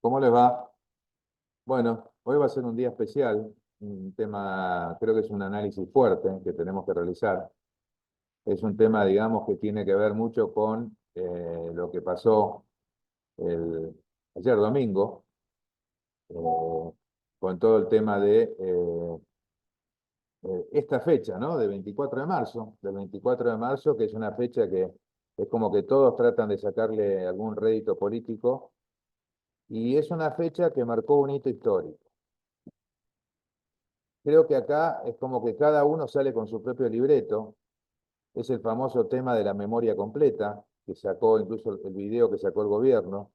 ¿Cómo les va? Bueno, hoy va a ser un día especial, un tema, creo que es un análisis fuerte que tenemos que realizar. Es un tema, digamos, que tiene que ver mucho con lo que pasó el, ayer domingo, eh, con todo el tema de esta fecha, ¿no? De 24 de marzo, del 24 de marzo, que es una fecha que es como que todos tratan de sacarle algún rédito político, y es una fecha que marcó un hito histórico. Creo que acá es como que cada uno sale con su propio libreto. Es el famoso tema de la memoria completa, que sacó incluso el video que sacó el gobierno,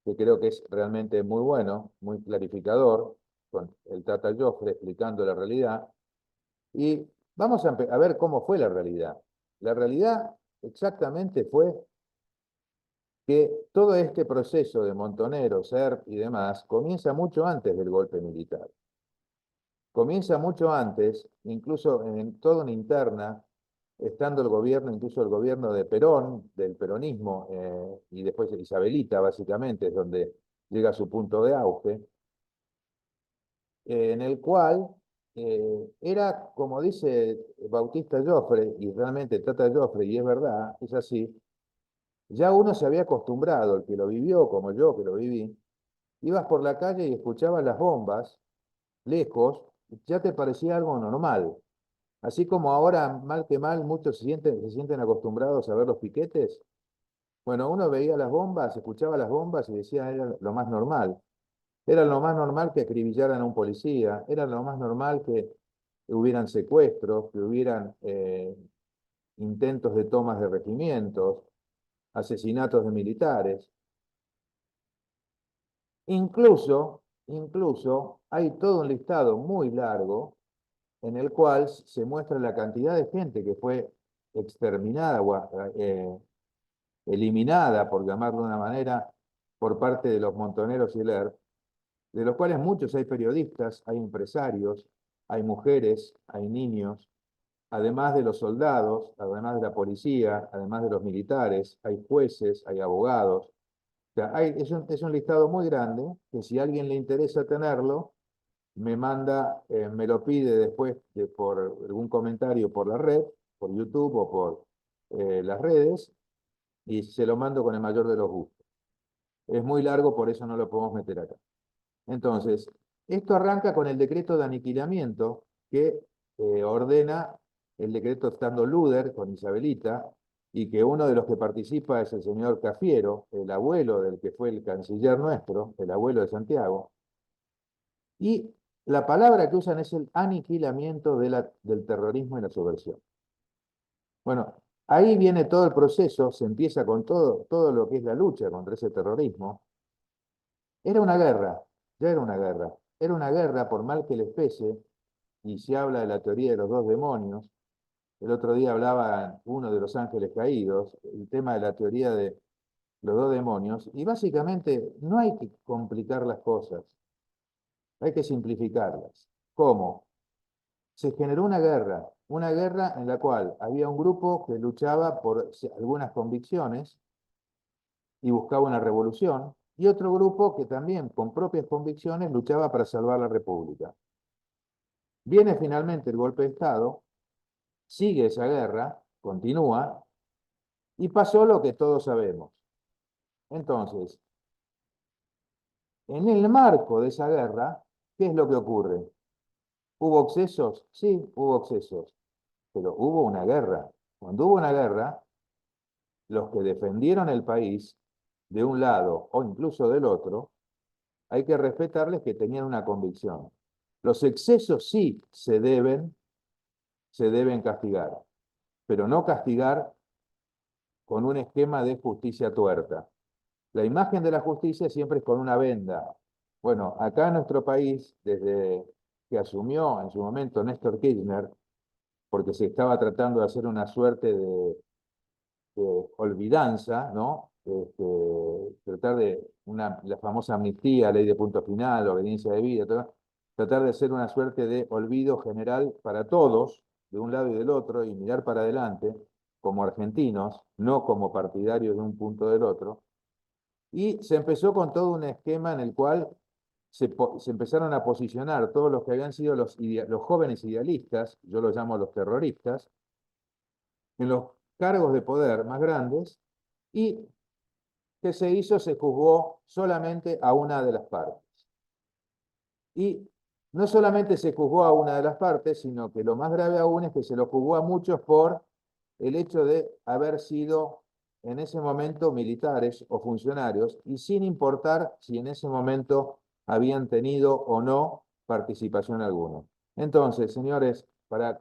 que creo que es realmente muy bueno, muy clarificador, con el Tata Joffre explicando la realidad. Y vamos a ver cómo fue la realidad. La realidad exactamente fue que todo este proceso de Montoneros, SERP y demás comienza mucho antes del golpe militar. Comienza mucho antes, incluso en toda una interna, estando el gobierno, incluso el gobierno de Perón, del peronismo, y después Isabelita, básicamente, es donde llega su punto de auge, en el cual era, como dice Bautista Joffre, y realmente trata Joffre, y es verdad, es así, ya uno se había acostumbrado, el que lo vivió, como yo que lo viví, ibas por la calle y escuchabas las bombas lejos, ya te parecía algo normal. Así como ahora, mal que mal, muchos se sienten acostumbrados a ver los piquetes. Bueno, uno veía las bombas, escuchaba las bombas y decía era lo más normal. Era lo más normal que acribillaran a un policía, era lo más normal que hubieran secuestros, que hubieran intentos de tomas de regimientos, asesinatos de militares. Incluso hay todo un listado muy largo en el cual se muestra la cantidad de gente que fue exterminada o eliminada, por llamarlo de una manera, por parte de los Montoneros y LER, de los cuales muchos hay periodistas, hay empresarios, hay mujeres, hay niños, además de los soldados, además de la policía, además de los militares, hay jueces, hay abogados. O sea, es un listado muy grande que si a alguien le interesa tenerlo, me manda, me lo pide después por algún comentario por la red, por YouTube o por las redes, y se lo mando con el mayor de los gustos. Es muy largo, por eso no lo podemos meter acá. Entonces, esto arranca con el decreto de aniquilamiento que ordena el decreto estando Luder con Isabelita, y que uno de los que participa es el señor Cafiero, el abuelo del que fue el canciller nuestro, el abuelo de Santiago, y la palabra que usan es el aniquilamiento del terrorismo y la subversión. Bueno, ahí viene todo el proceso, se empieza con todo lo que es la lucha contra ese terrorismo. Era una guerra, ya era una guerra. Era una guerra, por mal que les pese, y se habla de la teoría de los dos demonios. El otro día hablaba uno de los ángeles caídos, el tema de la teoría de los dos demonios, y básicamente no hay que complicar las cosas, hay que simplificarlas. ¿Cómo? Se generó una guerra en la cual había un grupo que luchaba por algunas convicciones y buscaba una revolución, y otro grupo que también con propias convicciones luchaba para salvar la República. Viene finalmente el golpe de Estado, sigue esa guerra, continúa, y pasó lo que todos sabemos. Entonces, en el marco de esa guerra, ¿qué es lo que ocurre? ¿Hubo excesos? Sí, hubo excesos, pero hubo una guerra. Cuando hubo una guerra, los que defendieron el país de un lado o incluso del otro, hay que respetarles que tenían una convicción. Los excesos sí se deben castigar, pero no castigar con un esquema de justicia tuerta. La imagen de la justicia siempre es con una venda. Bueno, acá en nuestro país, desde que asumió en su momento Néstor Kirchner, porque se estaba tratando de hacer una suerte de olvidanza, ¿no? Tratar de la famosa amnistía, ley de punto final, obediencia de vida, tratar de hacer una suerte de olvido general para todos, de un lado y del otro, y mirar para adelante como argentinos, no como partidarios de un punto del otro. Y se empezó con todo un esquema en el cual se empezaron a posicionar todos los que habían sido los jóvenes idealistas, yo los llamo los terroristas, en los cargos de poder más grandes, y que se hizo, se juzgó solamente a una de las partes. Y no solamente se juzgó a una de las partes, sino que lo más grave aún es que se lo juzgó a muchos por el hecho de haber sido en ese momento militares o funcionarios, y sin importar si en ese momento habían tenido o no participación alguna. Entonces, señores, para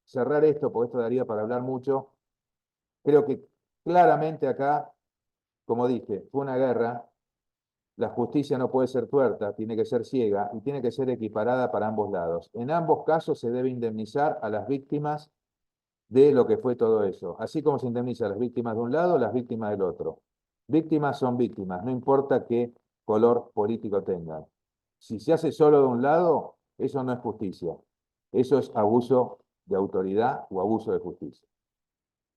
cerrar esto, porque esto daría para hablar mucho, creo que claramente acá, como dije, fue una guerra. La justicia no puede ser tuerta, tiene que ser ciega y tiene que ser equiparada para ambos lados. En ambos casos se debe indemnizar a las víctimas de lo que fue todo eso, así como se indemniza a las víctimas de un lado, las víctimas del otro. Víctimas son víctimas, no importa qué color político tengan. Si se hace solo de un lado, eso no es justicia. Eso es abuso de autoridad o abuso de justicia.